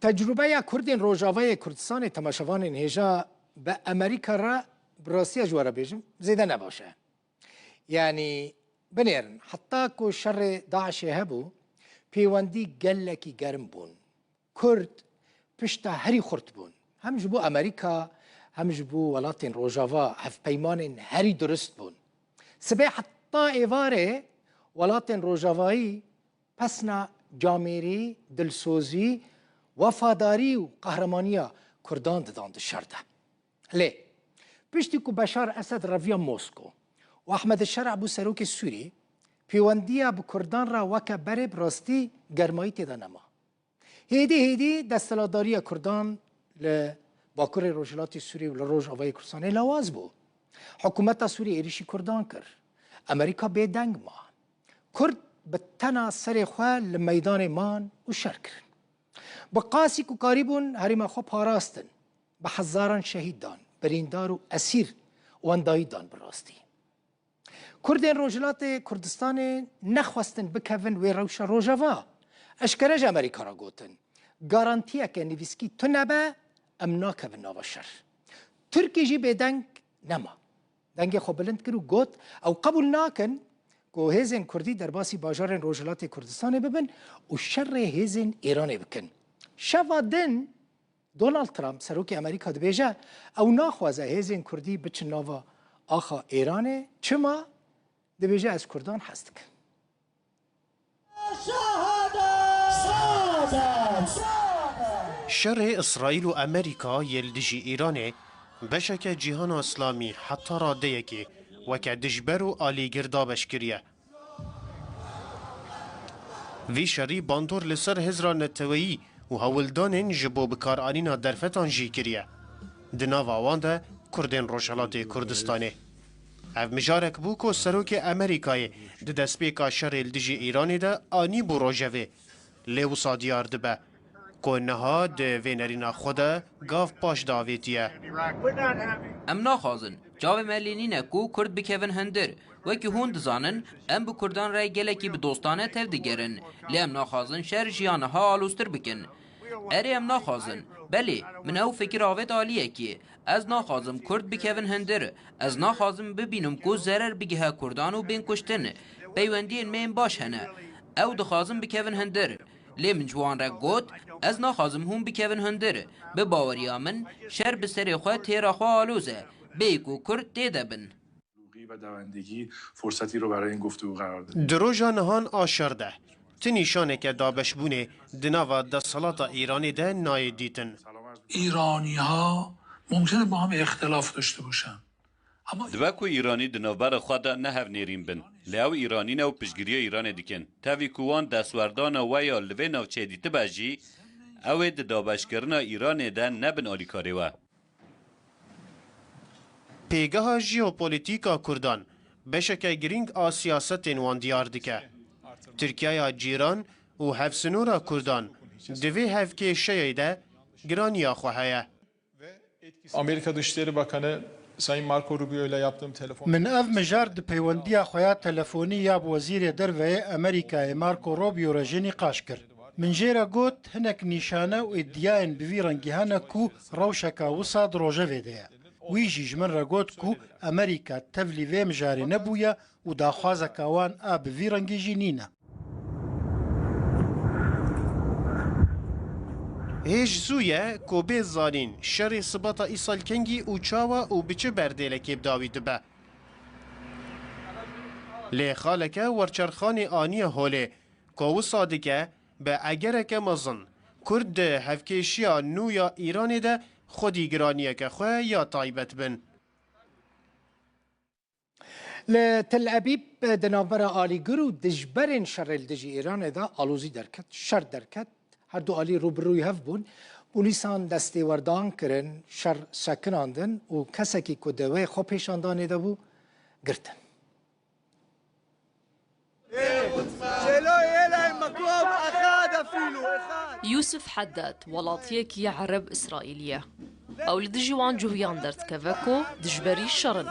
تجربه کردین روجاوای کردستان تماشاوان هجا به امریکا را براستی جواره بیجم زیده نباشه. یعنی بنیرن حتی که شر داعش هبو پیوندی گلکی گرم بون. کرد پشت هری خورد بون. هم جبو امریکا هم جبو ولاتین روجاوا هف پیمان هری درست بون. سبه حتی ایواره ولاتین روجاوایی پسنا جامیری دلسوزی وفاداری و قهرمانیا کردان دادند شرده. لی پشتی که بشار اسد رویا موسکو و احمد الشرع ابو سروک سوری پیوندیا به کردان را وکه بره براستی گرمایی تیدا نما. هیدی دستلاداری کردان لباکور روجلاتی سوری و لروج آوای کردستان لواز بو. حکومت سوری ایریشی کردان کر. امریکا بیدنگ ما. کرد به تنا سر خواه لمیدان مان و شر کرن. بقاسی که قریبون هریم خواه پاراستن. به هزاران شهید دان. بریندار و اسیر و اندایی دان براستی. کردین روجلات کردستان نخواستن بکوین و روش روجاوا. اشکرج امریکا را گوتن. گارانتیه که نویسکی تو نبه امنا کوین نوا شر. ترکی جی بدنگ نما. دنگ خو بلند کرو گوت او قبول ناکن که هیزن کردی در باسی باجار روجلات کردستان ببن و شر هیزن ایران بکن. شوادن دونالد ترامپ سروک امریکا دبیجه او ناخوازه هیزن کردی بچن ناوا آخا ایرانه چما دبیجه از کردان هست کن. شر اسرائیل و امریکا یلدجی ایرانه بشک جهان اسلامی حتی راده یکی وکه دجبر و آلی گردابش کریه. وی شری باندور لسر هزران نتویی و هولدانین جبو بکار آنینا درفتان جی کریه. دناو آوانده کردین روشالات کردستانه. او مجارک بو که سروک امریکای ده دسپیکا شر الدجی ایرانی ده آنی بو روژوه لیو سادیار دبه که نها ده وینرینا خوده گاف پاش داویتیه. ام ناخوازن جاو ملینینه کو کرد بکوین هندر وکی هون دزانن ام بو کردان رای گلکی به دوستانه تف دیگرن لی ام ناخوازن شر جیانه ها آلوستر بکن. اری ام ناخوازن بلی من او فکر آوید آلیه که از ناخوازم کرد بکوین هندر از ناخوازم ببینم کو زرر بگه کردان و بین کشتن پیوندین مین باش هنه او دخوازم بکوین هندر لی من جوان را گوت از ناخوازم هم بکوین هندر به باوریا من شر بسری خواه تیرا خواه آلوزه بیکو کرد دیده بن. و دوندگی فرصتی رو برای این گفتگو قرار داد. دروژا نهان آشرده تنیشانه که دابش بونه دناوا دستالات ایرانی ده نای دیتن. ایرانی ها ممکنه با هم اختلاف داشته باشن. دوکو ایرانی دنوبر خود نه هف نیرین بن. لیاو ایرانی نو پشگیری ایران دیکن. تاوی کوان دستوردان و یا لوی نو چه دیته باجی اوه دابش کرنا ایران ده نبن آلیکاری و. پیگاه ژئوپلیتیکا کردان بشکه گرینگ آ سیاست وان دیار دیکه. ترکیه جیران و هفسنورا کردان دوی هفکه شیعه گرانیا خواهیه. Amerika Dışişleri Bakanı Sayın Marco Rubio ile yaptığım telefon... من اف مجارد پیوندیا خویا تلفونی یا وزیر دروی امریکای مارکو روبیو رجی نقاش کرد. من جیرا گوت هنک نشانه و ادیاین بویرنگیهانه کو روشکا وصاد روژه ویده. ویجی جمن را گوت کو امریکا تفلی وی مجاری نبویا و داخوازه کاوان آب ویرنگی جینینه. هیچ زویه که به زانین شر سباتا ایسال کنگی و چاوا و بچه بردیله که بداوی دبه. لی خالکه ورچرخان آنی هوله که و صادقه به اگره که مزن کرد هفکیشیا نو یا ایرانی ده خودی گرانیه که خواه یا تایبت بن. لتل أبيب دنابرة آلی گرو دجبرن شر الدجی ایران ده آلوزی درکت شر درکت هر دو آلی روبروی هف بون پولیسان دستی وردان کرن شر سکناندن و کسکی که دوی خواه پیشاندانه ده بو گرتن. يوسف حداد ولاطيك يا عرب إسرائيلية أو لدجوان جوهيان درت كفاكو دجبري شرن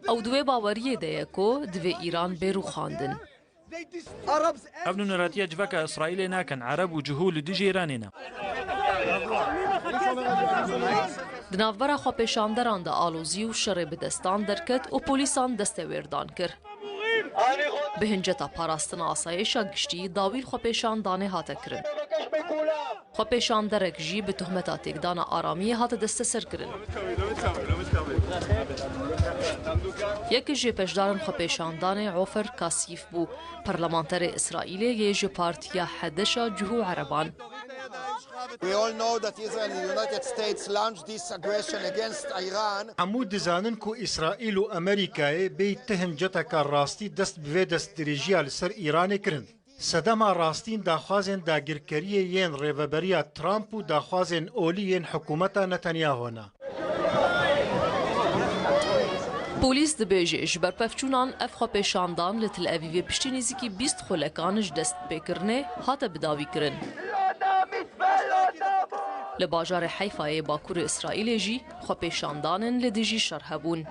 أو دوي باوريه ديكو دوي إيران بيرو خاندن ابن نراتيا جفاك إسرائيل ناكن عرب وجهول دجيراننا دنافبرا خو پیشاندران دا آلوزی و شر بدستان درکت و پولیسان دستویردان کر. به هنجتا پاراستنا آسایشا گشتی داویل خو پیشاندانه هاته کرن. خو پیشاندرک جی به تهمتا تکدان آرامی هاته دست سر کرن. یکی جی پشدارن خو پیشاندانه عوفر کاسیف بو پرلمانتر اسرائیلی یه جی پارتیا حدشا جهو عربان. We all know that Israel and the United States launched this aggression against Iran. عمود دزانن کو اسرائیل و امریکای بیتهن جتا راستی دست به دست دریجیا لسر ایران کرن. صدام راستین داخوازن داگیرکری ین ریوبریا ترامپ و داخوازن اولی ین حکومت نتانیاهونا. پولیس دبیجه اش برپفچونان اف خو پیشاندان لتل اویوی پشتی نزیکی 20 خلکانش دست بکرنه هاته بداوی کرن. لباجار حیفای باکور اسرائیل جی خو پیشاندانن لدیجی شرحبون.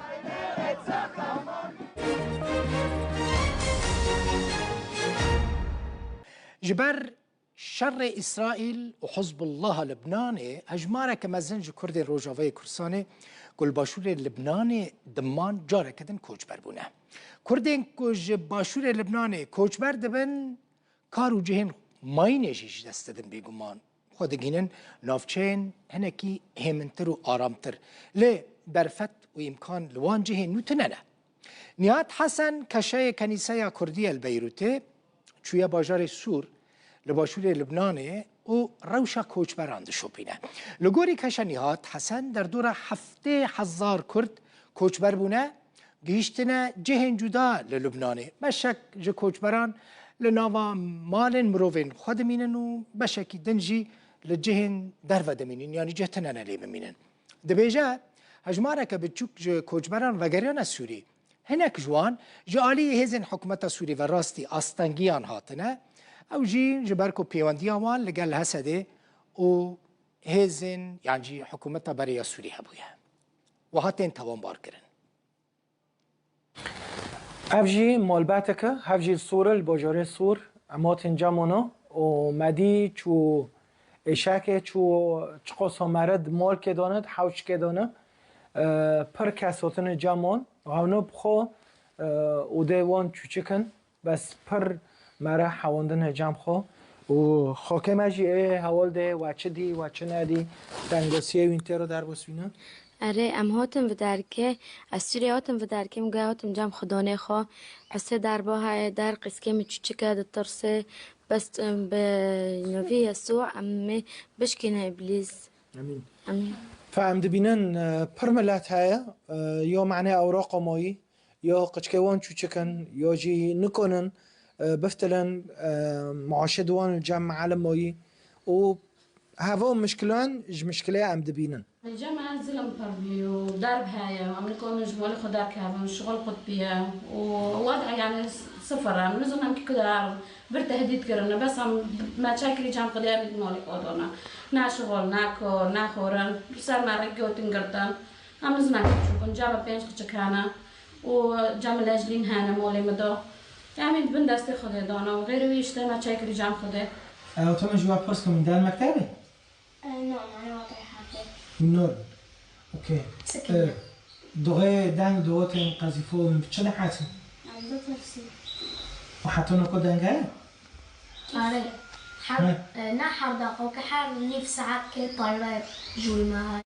جبر شر إسرائيل وحزب الله لبناني هجمارة كمزنج كردي روجافي كرساني كل باشور لبناني دمان جارة كدن كوچبر بونه كردين كوج باشور لبناني كوچبر دبن كارو جهن ماينيجيش دستدن بيگومان خودگینن نافچین هنکی همنتر و آرامتر لی برفت و امکان لوان جهن نوتننه نهاد حسن کشای کنیسه کردی البیروته چویا باجار سور لباشور لبنانه و روشا کوچبران دشوپینه لگوری کشا نهاد حسن در دور 7,000 کرد کوچبر بونه گیشتنه جهن جدا للبنانه بشک جه کوچبران لناوا مالن مروفين خود مينن و بشكي دنجي لجهن درفة دمينين يعني جهتنا نلي بمينن دبيجا هجمارك بتشوك جو كوجبران وغريان السوري هناك جوان جالي هزن حكومة السوري وراستي أستنجيان هاتنا أو جي جبركو بيواندياوان لقال هسده و هزن يعني جي حكومة بريا السوري هبويا وهاتين توان باركرن هفجي مالباتك هفجي الصورة البجارة الصور اماتن جامونا و مدي چو اشاكه چو چقاسا مرد مال که داند حوش که دانه پر کساتن جامان و هونو بخوا او دیوان چوچکن بس پر مره حواندن جام خوا و خاکه مجی حوال ده وچه دی وچه ندی دنگاسیه وینتر رو در بسوینه اره ام هاتم و درکه از سوری هاتم و درکه مگه هاتم جام خدانه خوا حسه در باهای در قسکه میچوچکه دترسه بس به نوی یسوع امی بشکنه ابلیس امین امین فهم دبینن پرملات های یا معنی اوراق مایی یا قچکوان چوچکن یا جی نکنن بفتلن معاشدوان الجمع على مایی و هوا مشكلان مشكلة عم دبينن. الجامعة زلم تربية ودرب هاي وعم نكون جمال خدار كهذا شغل قطبية ووضع يعني صفر عم نزل هم كده برتهديد كرنا بس عم مشاكل جام قدام مالك أدونا نا شغل نا كور نا خورن صار ما رجعوا تنقرطن عم نزل نشوفن جامعة بينش كشكانا وجامعة لاجلين هانا مالي مدو يعني بندست خده دانا وغيره ويشته مشاكل جام خده. أوتوما جواب بس كم دال مكتبه؟ نعم أنا واضح حاجة. نور. أوكي. دوغي دان دوغتين قذفوا من بتشنا حاتم. عم بترسي. وحطونا كود دانجاي؟ أري. حر نحر دقة كحر نيف ساعات كي طلع جول معي.